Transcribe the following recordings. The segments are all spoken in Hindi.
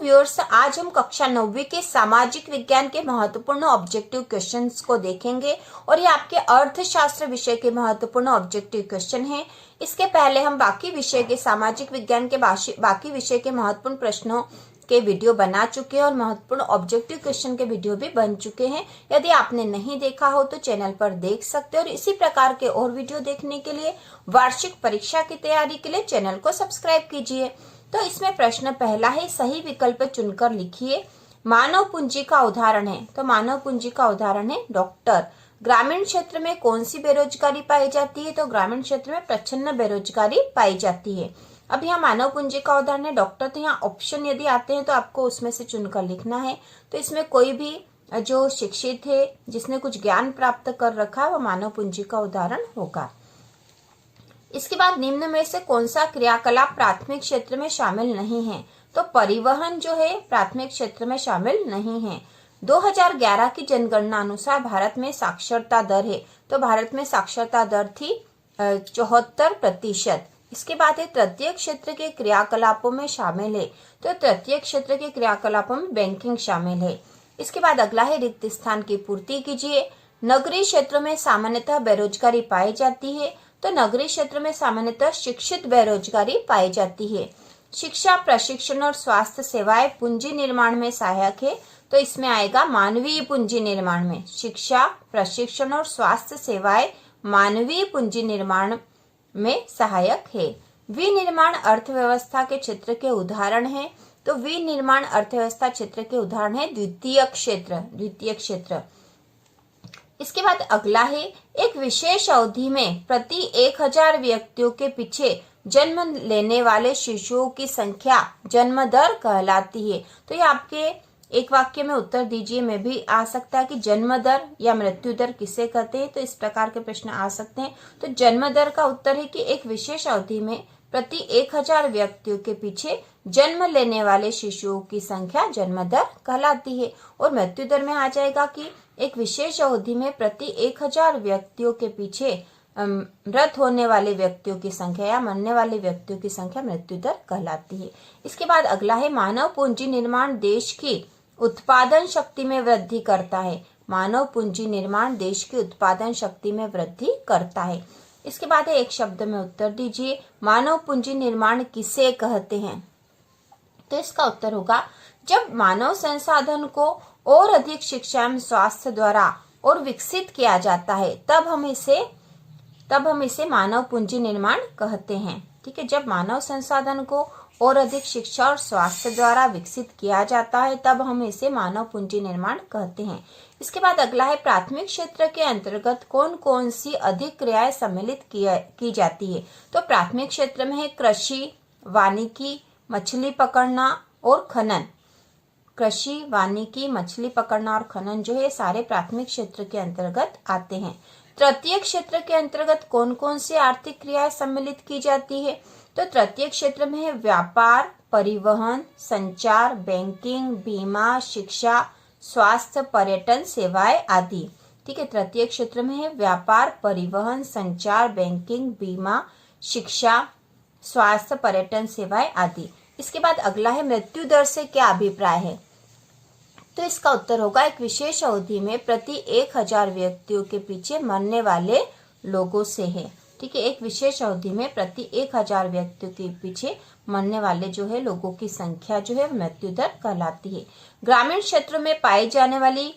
व्यूअर्स, आज हम कक्षा 9वीं के सामाजिक विज्ञान के महत्वपूर्ण ऑब्जेक्टिव क्वेश्चंस को देखेंगे और ये आपके अर्थशास्त्र विषय के महत्वपूर्ण ऑब्जेक्टिव क्वेश्चन हैं। इसके पहले हम बाकी विषय के सामाजिक विज्ञान के बाकी विषय के महत्वपूर्ण प्रश्नों के वीडियो बना चुके हैं और महत्वपूर्ण ऑब्जेक्टिव क्वेश्चन के वीडियो भी बन चुके हैं। यदि आपने नहीं देखा हो तो चैनल पर देख सकते हैं और इसी प्रकार के और वीडियो देखने के लिए वार्षिक परीक्षा की तैयारी के लिए चैनल को सब्सक्राइब कीजिए। तो इसमें प्रश्न पहला है, सही विकल्प चुनकर लिखिए। मानव पूंजी का उदाहरण है, तो मानव पूंजी का उदाहरण है डॉक्टर। ग्रामीण क्षेत्र में कौन सी बेरोजगारी पाई जाती है, तो ग्रामीण क्षेत्र में प्रच्छन्न बेरोजगारी पाई जाती है। अब यहाँ मानव पूंजी का उदाहरण है डॉक्टर, तो यहाँ ऑप्शन यदि आते हैं तो आपको उसमें से चुनकर लिखना है। तो इसमें कोई भी जो शिक्षित है, जिसने कुछ ज्ञान प्राप्त कर रखा है, वो मानव पूंजी का उदाहरण होगा। इसके बाद निम्न में से कौन सा क्रियाकलाप प्राथमिक क्षेत्र में शामिल नहीं है, तो परिवहन जो है प्राथमिक क्षेत्र में शामिल नहीं है। 2011 की जनगणना अनुसार भारत में साक्षरता दर है, तो भारत में साक्षरता दर थी 74%। इसके बाद है तृतीय क्षेत्र के क्रियाकलापों में शामिल है, तो तृतीय क्षेत्र के क्रियाकलापों में बैंकिंग शामिल है। इसके बाद अगला है रिक्त स्थान की पूर्ति कीजिए। नगरीय क्षेत्रों में सामान्यतः बेरोजगारी पाई जाती है, तो नगरीय क्षेत्र में सामान्यतः शिक्षित बेरोजगारी पाई जाती है। शिक्षा, प्रशिक्षण और स्वास्थ्य सेवाएं पूंजी निर्माण में सहायक है, तो इसमें आएगा मानवीय पूंजी निर्माण में। शिक्षा, प्रशिक्षण और स्वास्थ्य सेवाएं मानवीय पूंजी निर्माण में सहायक है। विनिर्माण अर्थव्यवस्था के क्षेत्र के उदाहरण है, तो विनिर्माण अर्थव्यवस्था क्षेत्र के उदाहरण है द्वितीय क्षेत्र। इसके बाद अगला है, एक विशेष अवधि में प्रति 1000 व्यक्तियों के पीछे जन्म लेने वाले शिशुओं की संख्या जन्म दर कहलाती है। तो ये आपके एक वाक्य में उत्तर दीजिए में भी आ सकता है कि जन्म दर या मृत्यु दर किसे कहते हैं, तो इस प्रकार के प्रश्न आ सकते हैं। तो जन्म दर का उत्तर है कि एक विशेष अवधि में प्रति 1000 व्यक्तियों के पीछे जन्म लेने वाले शिशुओं की संख्या जन्म दर कहलाती है। और मृत्यु दर में आ जाएगा कि एक विशेष अवधि में प्रति 1000 व्यक्तियों के पीछे मृत होने वाले व्यक्तियों की संख्या या मरने वाले व्यक्तियों की संख्या मृत्यु दर कहलाती है। इसके बाद अगला है, मानव पूंजी निर्माण देश की उत्पादन शक्ति में वृद्धि करता है। मानव पूंजी निर्माण देश की उत्पादन शक्ति में वृद्धि करता है। इसके बाद है, एक शब्द में उत्तर दीजिए, मानव पूंजी निर्माण किसे कहते हैं, तो इसका उत्तर होगा, जब मानव संसाधन को और अधिक शिक्षा एवं स्वास्थ्य द्वारा और विकसित किया जाता है, तब हम इसे मानव पूंजी निर्माण कहते हैं। ठीक है, जब मानव संसाधन को और अधिक शिक्षा और स्वास्थ्य द्वारा विकसित किया जाता है, तब हम इसे मानव पूंजी निर्माण कहते हैं। इसके बाद अगला है, प्राथमिक क्षेत्र के अंतर्गत कौन कौन सी अधिक क्रियाएं सम्मिलित की जाती है, तो प्राथमिक क्षेत्र में है कृषि, वानिकी, मछली पकड़ना और खनन। कृषि, वानिकी, मछली पकड़ना और खनन जो है सारे प्राथमिक क्षेत्र के अंतर्गत आते हैं। तृतीय क्षेत्र के अंतर्गत कौन कौन सी आर्थिक क्रियाएं सम्मिलित की जाती है, तो तृतीय क्षेत्र में है व्यापार, परिवहन, संचार, बैंकिंग, बीमा, शिक्षा, स्वास्थ्य, पर्यटन सेवाएं आदि। ठीक है, तृतीय क्षेत्र में है व्यापार, परिवहन, संचार, बैंकिंग, बीमा, शिक्षा, स्वास्थ्य, पर्यटन सेवाएं आदि। इसके बाद अगला है, मृत्यु दर से क्या अभिप्राय है, तो इसका उत्तर होगा, एक विशेष अवधि में प्रति 1000 व्यक्तियों के पीछे मरने वाले लोगों से है। ठीक है, एक विशेष अवधि में प्रति 1000 व्यक्तियों के पीछे मरने वाले जो है लोगों की संख्या जो है मृत्यु दर कहलाती है। ग्रामीण क्षेत्रों में पाई जाने वाली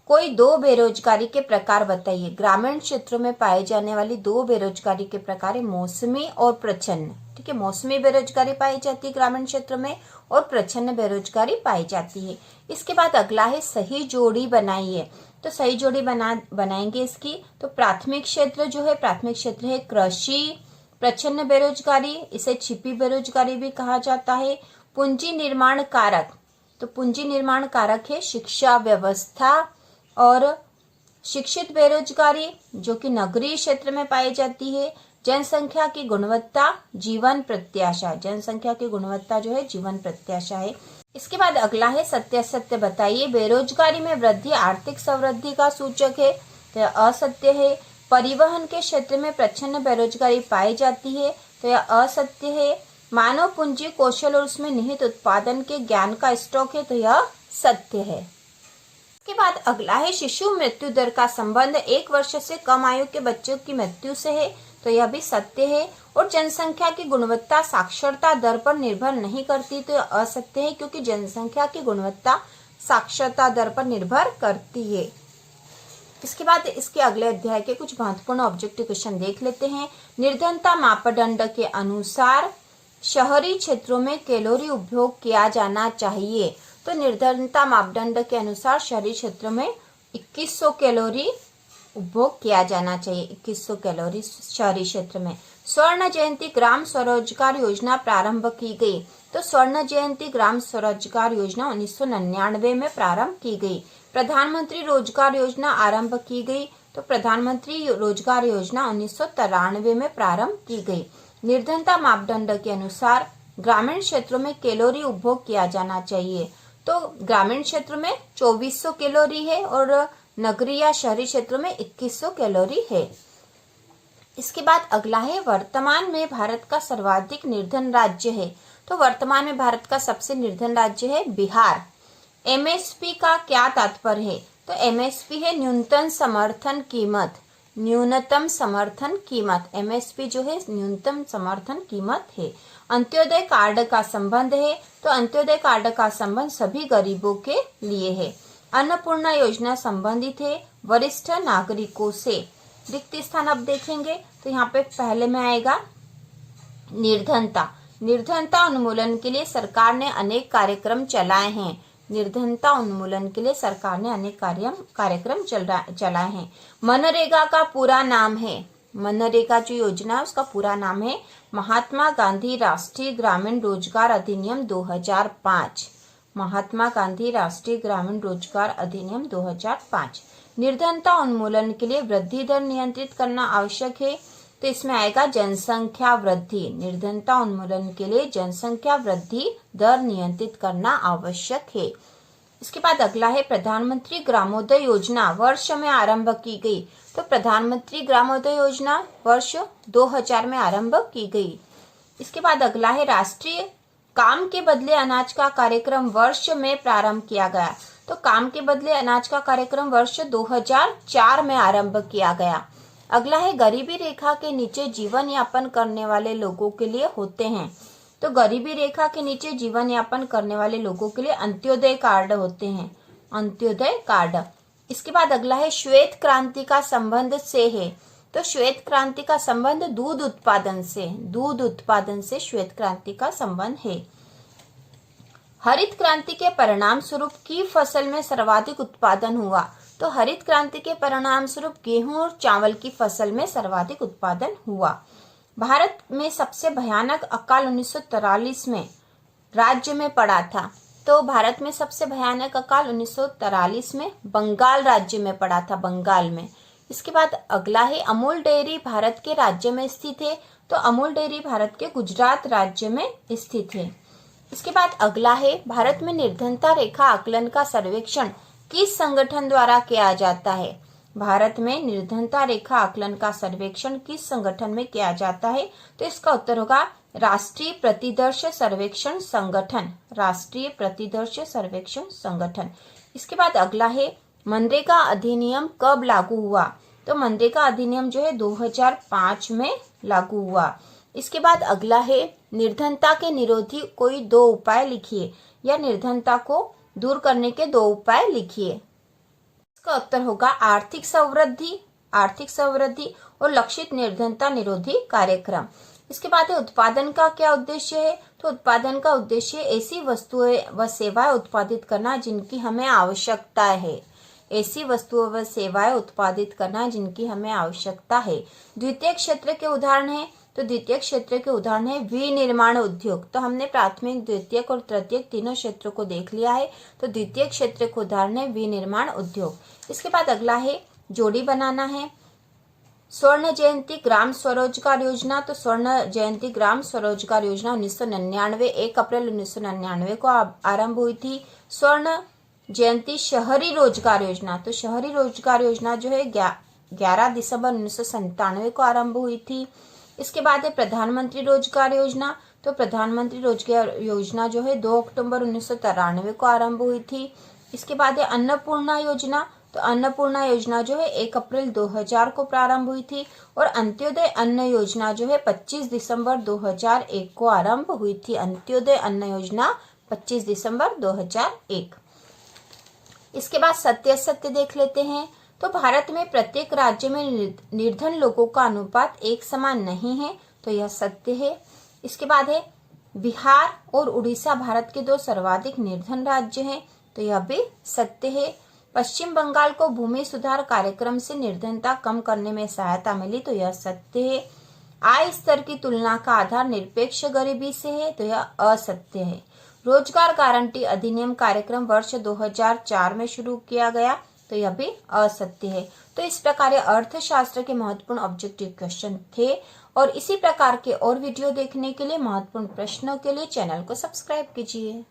कोई 2 बेरोजगारी के प्रकार बताइए। ग्रामीण क्षेत्रों में पाई जाने वाली 2 बेरोजगारी के प्रकार है मौसमी और प्रच्छन्न। ठीक है, मौसमी बेरोजगारी पाई जाती है ग्रामीण क्षेत्र में और प्रच्छन्न बेरोजगारी पाई जाती है। इसके बाद अगला है, सही जोड़ी बनाइए, तो सही जोड़ी बनाएंगे इसकी, तो प्राथमिक क्षेत्र जो है प्राथमिक क्षेत्र है कृषि, प्रच्छन्न बेरोजगारी, इसे छिपी बेरोजगारी भी कहा जाता है। पूंजी निर्माण कारक, तो पूंजी निर्माण कारक है शिक्षा व्यवस्था और शिक्षित बेरोजगारी जो कि नगरीय क्षेत्र में पाई जाती है। जनसंख्या की गुणवत्ता, जीवन प्रत्याशा, जनसंख्या की गुणवत्ता जो है जीवन प्रत्याशा है। इसके बाद अगला है, सत्य असत्य बताइए। बेरोजगारी में वृद्धि आर्थिक समृद्धि का सूचक है, तो यह असत्य है। परिवहन के क्षेत्र में प्रच्छन्न बेरोजगारी पाई जाती है, तो यह असत्य है। मानव पूंजी कौशल और उसमें निहित उत्पादन के ज्ञान का स्टॉक है, तो यह सत्य है। इसके बाद अगला है शिशु मृत्यु दर का संबंध 1 वर्ष से कम आयु के बच्चों की मृत्यु से है, तो यह भी सत्य है। और जनसंख्या की गुणवत्ता साक्षरता दर पर निर्भर नहीं करती, तो यह असत्य है, क्योंकि जनसंख्या की गुणवत्ता साक्षरता दर पर निर्भर करती है। इसके बाद इसके अगले अध्याय के कुछ महत्वपूर्ण ऑब्जेक्टिव क्वेश्चन देख लेते हैं। निर्धनता मापदंड के अनुसार शहरी क्षेत्रों में कैलोरी उपभोग किया जाना चाहिए, तो निर्धनता मापदंड के अनुसार शहरी क्षेत्रों में 2100 कैलोरी उपभोग किया जाना चाहिए, 2100 कैलोरी शहरी क्षेत्र में। स्वर्ण जयंती ग्राम स्वरोजगार योजना प्रारंभ की गई, तो स्वर्ण जयंती ग्राम स्वरोजगार योजना 1999 में प्रारंभ की गई। प्रधानमंत्री रोजगार योजना आरंभ की गई, तो प्रधानमंत्री रोजगार योजना 1993 में प्रारंभ की गई। निर्धनता मापदंड के अनुसार ग्रामीण क्षेत्रों में कैलोरी उपभोग किया जाना चाहिए, तो ग्रामीण क्षेत्र में 2400 कैलोरी है और नगरीय या शहरी क्षेत्रों में 2100 कैलोरी है। इसके बाद अगला है वर्तमान में भारत का सर्वाधिक निर्धन राज्य है, तो वर्तमान में भारत का सबसे निर्धन राज्य है बिहार। एमएसपी का क्या तात्पर्य है, तो एमएसपी है न्यूनतम समर्थन कीमत, न्यूनतम समर्थन कीमत। एमएसपी जो है न्यूनतम समर्थन कीमत है। अंत्योदय कार्ड का संबंध है, तो अंत्योदय कार्ड का संबंध सभी गरीबों के लिए है। अन्नपूर्णा योजना संबंधित है वरिष्ठ नागरिकों से। रिक्त स्थान अब देखेंगे, तो यहाँ पे पहले में आएगा निर्धनता। निर्धनता उन्मूलन के लिए सरकार ने अनेक कार्यक्रम चलाए हैं। निर्धनता उन्मूलन के लिए सरकार ने अनेक कार्यक्रम चलाए हैं। मनरेगा का पूरा नाम है, मनरेगा जो योजना है उसका पूरा नाम है महात्मा गांधी राष्ट्रीय ग्रामीण रोजगार अधिनियम 2005। महात्मा गांधी राष्ट्रीय ग्रामीण रोजगार अधिनियम 2005। निर्धनता उन्मूलन के लिए वृद्धि दर नियंत्रित करना आवश्यक है, तो इसमें आएगा जनसंख्या वृद्धि। निर्धनता उन्मूलन के लिए जनसंख्या वृद्धि दर नियंत्रित करना आवश्यक है। इसके बाद अगला है प्रधानमंत्री ग्रामोदय योजना वर्ष में आरंभ की गई, तो प्रधानमंत्री ग्रामोदय योजना वर्ष 2000 में आरंभ की गई। इसके बाद अगला है राष्ट्रीय काम के बदले अनाज का कार्यक्रम वर्ष में प्रारंभ किया गया, तो काम के बदले अनाज का कार्यक्रम वर्ष 2004 में आरंभ किया गया। अगला है गरीबी रेखा के नीचे जीवन यापन करने वाले लोगों के लिए होते हैं, तो गरीबी रेखा के नीचे जीवन यापन करने वाले लोगों के लिए अंत्योदय कार्ड होते हैं, अंत्योदय कार्ड। इसके बाद अगला है श्वेत क्रांति का संबंध से है, तो श्वेत क्रांति का संबंध दूध उत्पादन से, दूध उत्पादन से श्वेत क्रांति का संबंध है। हरित क्रांति के परिणाम स्वरूप की फसल में सर्वाधिक उत्पादन हुआ, तो हरित क्रांति के परिणाम स्वरूप गेहूं और चावल की फसल में सर्वाधिक उत्पादन हुआ। भारत में सबसे भयानक अकाल 1943 में राज्य में पड़ा था, तो भारत में सबसे भयानक अकाल 1943 में बंगाल राज्य में पड़ा था, बंगाल में। इसके बाद अगला है अमूल डेयरी भारत के राज्य में स्थित है, तो अमूल डेयरी भारत के गुजरात राज्य में स्थित है। इसके बाद अगला है भारत में निर्धनता रेखा आकलन का सर्वेक्षण किस संगठन द्वारा किया जाता है। भारत में निर्धनता रेखा आकलन का सर्वेक्षण किस संगठन में किया जाता है, तो इसका उत्तर होगा राष्ट्रीय प्रतिदर्श सर्वेक्षण संगठन, राष्ट्रीय प्रतिदर्श सर्वेक्षण संगठन। इसके बाद अगला है मनरेगा अधिनियम कब लागू हुआ, तो मनरेगा अधिनियम जो है 2005 में लागू हुआ। इसके बाद अगला है निर्धनता के निरोधी कोई 2 उपाय लिखिए, या निर्धनता को दूर करने के 2 उपाय लिखिए। इसका उत्तर होगा आर्थिक समृद्धि, आर्थिक समृद्धि और लक्षित निर्धनता निरोधी कार्यक्रम। इसके बाद है उत्पादन का क्या उद्देश्य है, तो उत्पादन का उद्देश्य ऐसी वस्तुएं व सेवाएं उत्पादित करना जिनकी हमें आवश्यकता है, ऐसी वस्तुएं व सेवाएं उत्पादित करना जिनकी हमें आवश्यकता है। द्वितीय क्षेत्र के उदाहरण है, तो द्वितीय क्षेत्र के उदाहरण है विनिर्माण उद्योग, तो हमने प्राथमिक द्वितीयक और तृतीयक तीनों क्षेत्रों को देख लिया है, तो द्वितीय क्षेत्र के उदाहरण है विनिर्माण उद्योग। इसके बाद अगला है जोड़ी बनाना है। स्वर्ण जयंती ग्राम स्वरोजगार योजना, तो स्वर्ण जयंती ग्राम स्वरोजगार योजना 1999 1 अप्रैल 1999 को आरंभ हुई थी। स्वर्ण जयंती शहरी रोजगार योजना, तो शहरी रोजगार योजना जो है 11 दिसंबर 1997 को आरंभ हुई थी। इसके बाद है प्रधानमंत्री रोजगार योजना, तो प्रधानमंत्री रोजगार योजना जो है 2 अक्टूबर 1993 को आरंभ हुई थी। इसके बाद है अन्नपूर्णा योजना। तो अन्नपूर्णा योजना जो है 1 अप्रैल 2000 को प्रारंभ हुई थी और अंत्योदय अन्न योजना जो है 25 दिसंबर 2001 को आरंभ हुई थी। अंत्योदय अन्न योजना 25 दिसंबर 2001। इसके बाद सत्य असत्य देख लेते हैं। तो भारत में प्रत्येक राज्य में निर्धन लोगों का अनुपात एक समान नहीं है, तो यह सत्य है। इसके बाद है बिहार और उड़ीसा भारत के 2 सर्वाधिक निर्धन राज्य हैं, तो यह भी सत्य है। पश्चिम बंगाल को भूमि सुधार कार्यक्रम से निर्धनता कम करने में सहायता मिली, तो यह सत्य है। आय स्तर की तुलना का आधार निरपेक्ष गरीबी से है, तो यह असत्य है। रोजगार गारंटी अधिनियम कार्यक्रम वर्ष 2004 में शुरू किया गया, तो यह भी असत्य है। तो इस प्रकार अर्थशास्त्र के महत्वपूर्ण ऑब्जेक्टिव क्वेश्चन थे और इसी प्रकार के और वीडियो देखने के लिए महत्वपूर्ण प्रश्नों के लिए चैनल को सब्सक्राइब कीजिए।